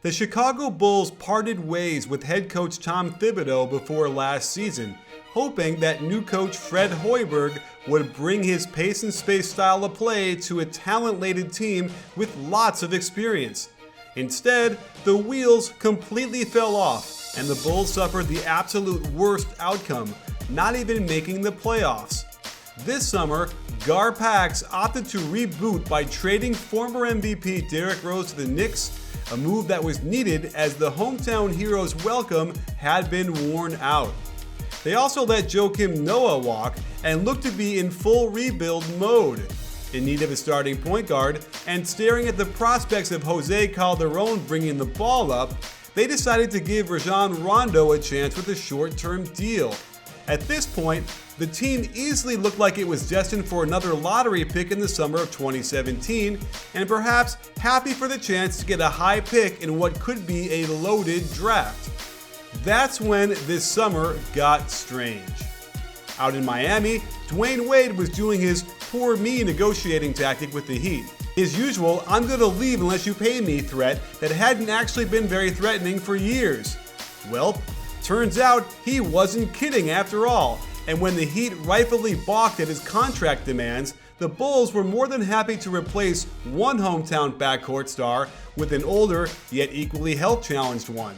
The Chicago Bulls parted ways with head coach Tom Thibodeau before last season, hoping that new coach Fred Hoiberg would bring his pace and space style of play to a talent-laden team with lots of experience. Instead, the wheels completely fell off, and the Bulls suffered the absolute worst outcome, not even making the playoffs. This summer, Gar-Pax opted to reboot by trading former MVP Derrick Rose to the Knicks, a move that was needed as the hometown hero's welcome had been worn out. They also let Joakim Noah walk and looked to be in full rebuild mode. In need of a starting point guard and staring at the prospects of Jose Calderon bringing the ball up, they decided to give Rajon Rondo a chance with a short-term deal. At this point, the team easily looked like it was destined for another lottery pick in the summer of 2017, and perhaps happy for the chance to get a high pick in what could be a loaded draft. That's when this summer got strange. Out in Miami, DWade was doing his poor me negotiating tactic with the Heat. His usual "I'm gonna leave unless you pay me" threat that hadn't actually been very threatening for years. Well, turns out he wasn't kidding after all, and when the Heat rightfully balked at his contract demands, the Bulls were more than happy to replace one hometown backcourt star with an older yet equally health-challenged one.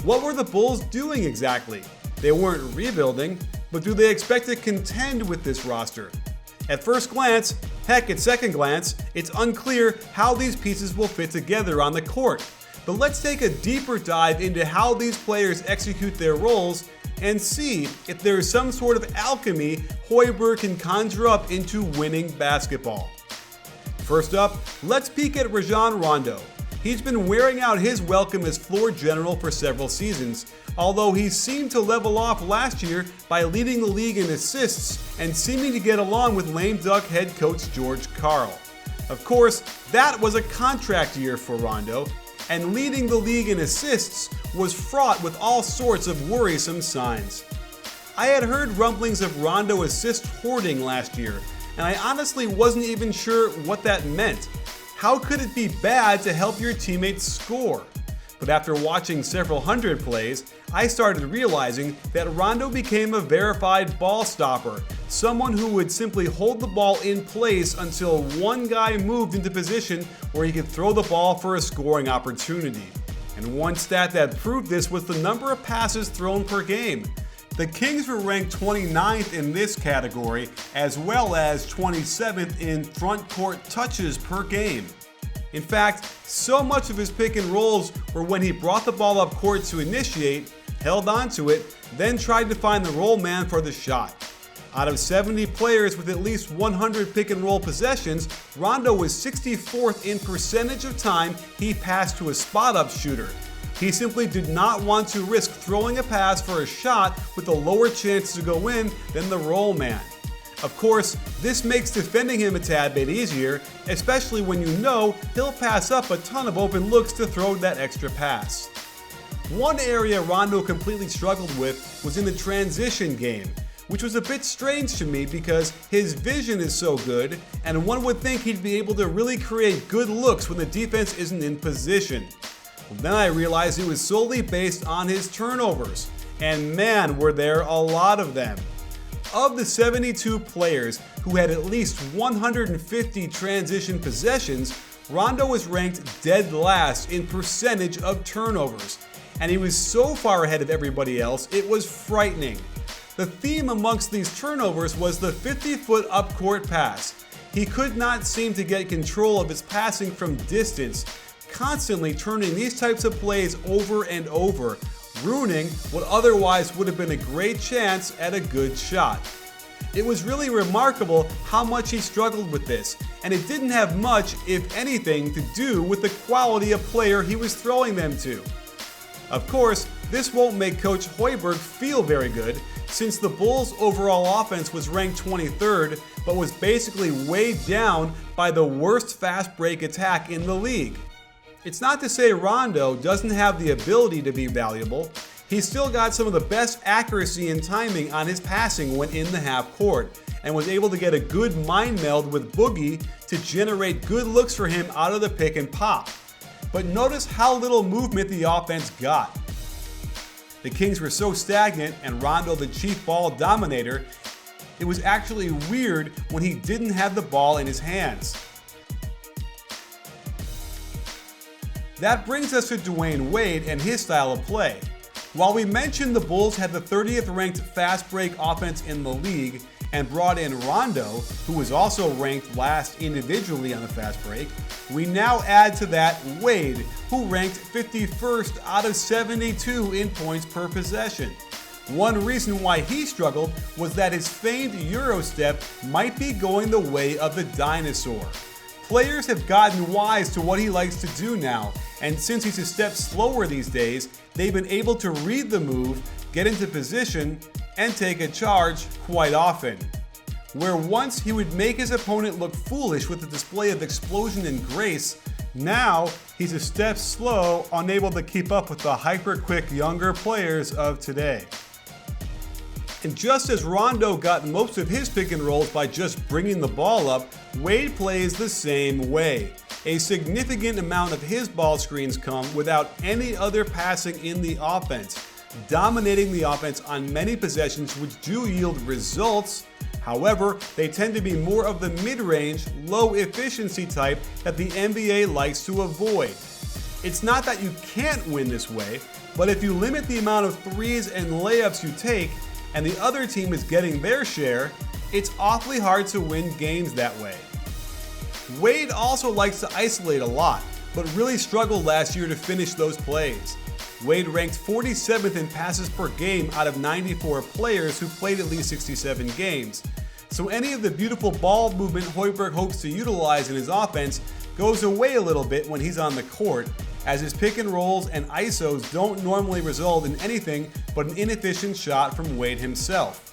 What were the Bulls doing exactly? They weren't rebuilding, but do they expect to contend with this roster? At first glance, heck, at second glance, it's unclear how these pieces will fit together on the court. But let's take a deeper dive into how these players execute their roles and see if there is some sort of alchemy Hoiberg can conjure up into winning basketball. First up, let's peek at Rajon Rondo. He's been wearing out his welcome as floor general for several seasons, although he seemed to level off last year by leading the league in assists and seeming to get along with lame duck head coach George Karl. Of course, that was a contract year for Rondo, and leading the league in assists was fraught with all sorts of worrisome signs. I had heard rumblings of Rondo assist hoarding last year, and I honestly wasn't even sure what that meant. How could it be bad to help your teammates score? But after watching several hundred plays, I started realizing that Rondo became a verified ball stopper, someone who would simply hold the ball in place until one guy moved into position where he could throw the ball for a scoring opportunity. And one stat that proved this was the number of passes thrown per game. The Kings were ranked 29th in this category, as well as 27th in front court touches per game. In fact, so much of his pick and rolls were when he brought the ball up court to initiate, held onto it, then tried to find the roll man for the shot. Out of 70 players with at least 100 pick and roll possessions, Rondo was 64th in percentage of time he passed to a spot-up shooter. He simply did not want to risk throwing a pass for a shot with a lower chance to go in than the roll man. Of course, this makes defending him a tad bit easier, especially when you know he'll pass up a ton of open looks to throw that extra pass. One area Rondo completely struggled with was in the transition game, which was a bit strange to me because his vision is so good, and one would think he'd be able to really create good looks when the defense isn't in position. Then I realized it was solely based on his turnovers, and man, were there a lot of them. Of the 72 players who had at least 150 transition possessions, Rondo was ranked dead last in percentage of turnovers, and he was so far ahead of everybody else it was frightening. The theme amongst these turnovers was the 50-foot upcourt pass. He could not seem to get control of his passing from distance, constantly turning these types of plays over and over, ruining what otherwise would have been a great chance at a good shot. It was really remarkable how much he struggled with this, and it didn't have much, if anything, to do with the quality of player he was throwing them to. Of course, this won't make Coach Hoiberg feel very good, since the Bulls' overall offense was ranked 23rd, but was basically weighed down by the worst fast break attack in the league. It's not to say Rondo doesn't have the ability to be valuable. He's still got some of the best accuracy and timing on his passing when in the half court, and was able to get a good mind meld with Boogie to generate good looks for him out of the pick and pop. But notice how little movement the offense got. The Kings were so stagnant and Rondo the chief ball dominator, it was actually weird when he didn't have the ball in his hands. That brings us to DWade and his style of play. While we mentioned the Bulls had the 30th ranked fast break offense in the league and brought in Rondo, who was also ranked last individually on the fast break, we now add to that Wade, who ranked 51st out of 72 in points per possession. One reason why he struggled was that his famed Euro step might be going the way of the dinosaur. Players have gotten wise to what he likes to do now, and since he's a step slower these days, they've been able to read the move, get into position, and take a charge quite often. Where once he would make his opponent look foolish with a display of explosion and grace, now he's a step slow, unable to keep up with the hyper-quick younger players of today. And just as Rondo got most of his pick and rolls by just bringing the ball up, Wade plays the same way. A significant amount of his ball screens come without any other passing in the offense, dominating the offense on many possessions which do yield results. However, they tend to be more of the mid-range, low-efficiency type that the NBA likes to avoid. It's not that you can't win this way, but if you limit the amount of threes and layups you take, and the other team is getting their share, it's awfully hard to win games that way. Wade also likes to isolate a lot, but really struggled last year to finish those plays. Wade ranked 47th in passes per game out of 94 players who played at least 67 games. So any of the beautiful ball movement Hoiberg hopes to utilize in his offense goes away a little bit when he's on the court, as his pick and rolls and ISOs don't normally result in anything but an inefficient shot from Wade himself.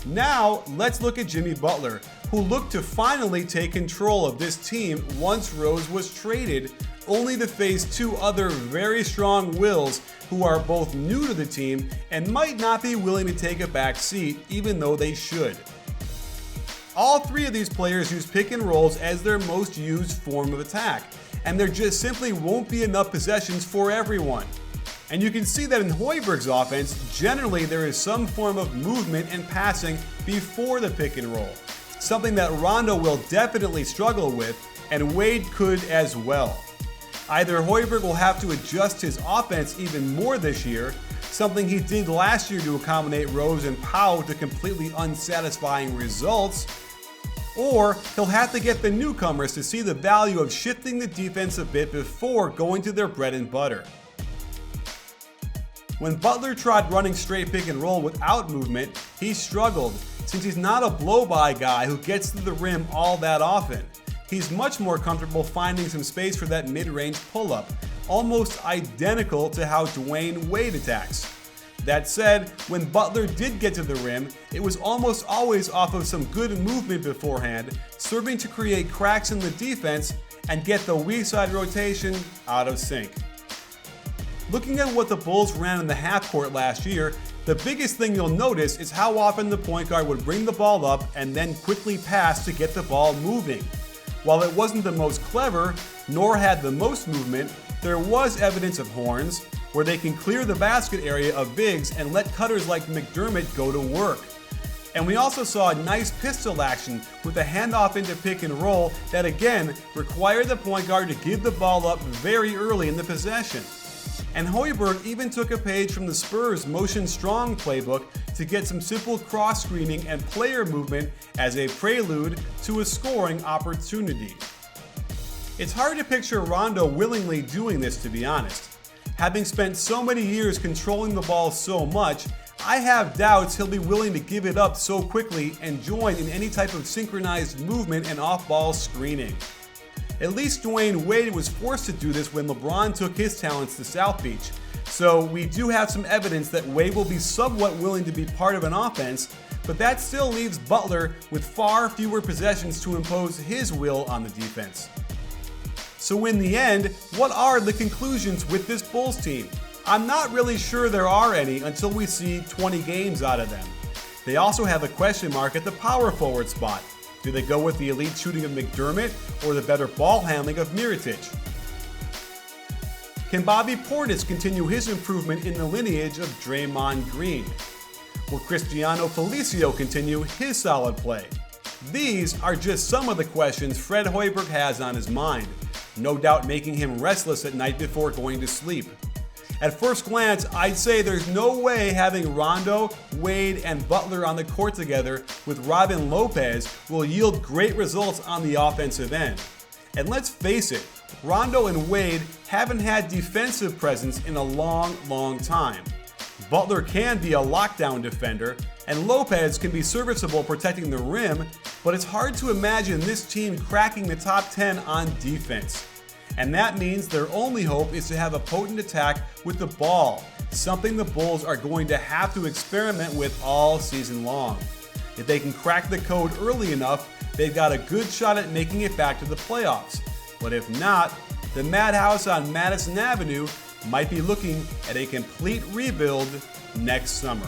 Now, let's look at Jimmy Butler, who looked to finally take control of this team once Rose was traded, only to face two other very strong wills who are both new to the team and might not be willing to take a back seat, even though they should. All three of these players use pick and rolls as their most used form of attack, and there just simply won't be enough possessions for everyone. And you can see that in Hoiberg's offense, generally there is some form of movement and passing before the pick and roll, something that Rondo will definitely struggle with, and Wade could as well. Either Hoiberg will have to adjust his offense even more this year, something he did last year to accommodate Rose and Powell to completely unsatisfying results, or he'll have to get the newcomers to see the value of shifting the defense a bit before going to their bread and butter. When Butler tried running straight pick and roll without movement, he struggled, since he's not a blow-by guy who gets to the rim all that often. He's much more comfortable finding some space for that mid-range pull-up, almost identical to how Dwyane Wade attacks. That said, when Butler did get to the rim, it was almost always off of some good movement beforehand, serving to create cracks in the defense and get the weak side rotation out of sync. Looking at what the Bulls ran in the half court last year, the biggest thing you'll notice is how often the point guard would bring the ball up and then quickly pass to get the ball moving. While it wasn't the most clever, nor had the most movement, there was evidence of horns, where they can clear the basket area of bigs and let cutters like McDermott go to work. And we also saw a nice pistol action with a handoff into pick and roll that again required the point guard to give the ball up very early in the possession. And Hoiberg even took a page from the Spurs Motion Strong playbook to get some simple cross screening and player movement as a prelude to a scoring opportunity. It's hard to picture Rondo willingly doing this, to be honest. Having spent so many years controlling the ball so much, I have doubts he'll be willing to give it up so quickly and join in any type of synchronized movement and off-ball screening. At least Dwyane Wade was forced to do this when LeBron took his talents to South Beach, so we do have some evidence that Wade will be somewhat willing to be part of an offense, but that still leaves Butler with far fewer possessions to impose his will on the defense. So in the end, what are the conclusions with this Bulls team? I'm not really sure there are any until we see 20 games out of them. They also have a question mark at the power forward spot. Do they go with the elite shooting of McDermott or the better ball handling of Mirotic? Can Bobby Portis continue his improvement in the lineage of Draymond Green? Will Cristiano Felicio continue his solid play? These are just some of the questions Fred Hoiberg has on his mind, no doubt making him restless at night before going to sleep. At first glance, I'd say there's no way having Rondo, Wade, and Butler on the court together with Robin Lopez will yield great results on the offensive end. And let's face it, Rondo and Wade haven't had defensive presence in a long time. Butler can be a lockdown defender, and Lopez can be serviceable protecting the rim, but it's hard to imagine this team cracking the top 10 on defense. And that means their only hope is to have a potent attack with the ball, something the Bulls are going to have to experiment with all season long. If they can crack the code early enough, they've got a good shot at making it back to the playoffs. But if not, the Madhouse on Madison Avenue might be looking at a complete rebuild next summer.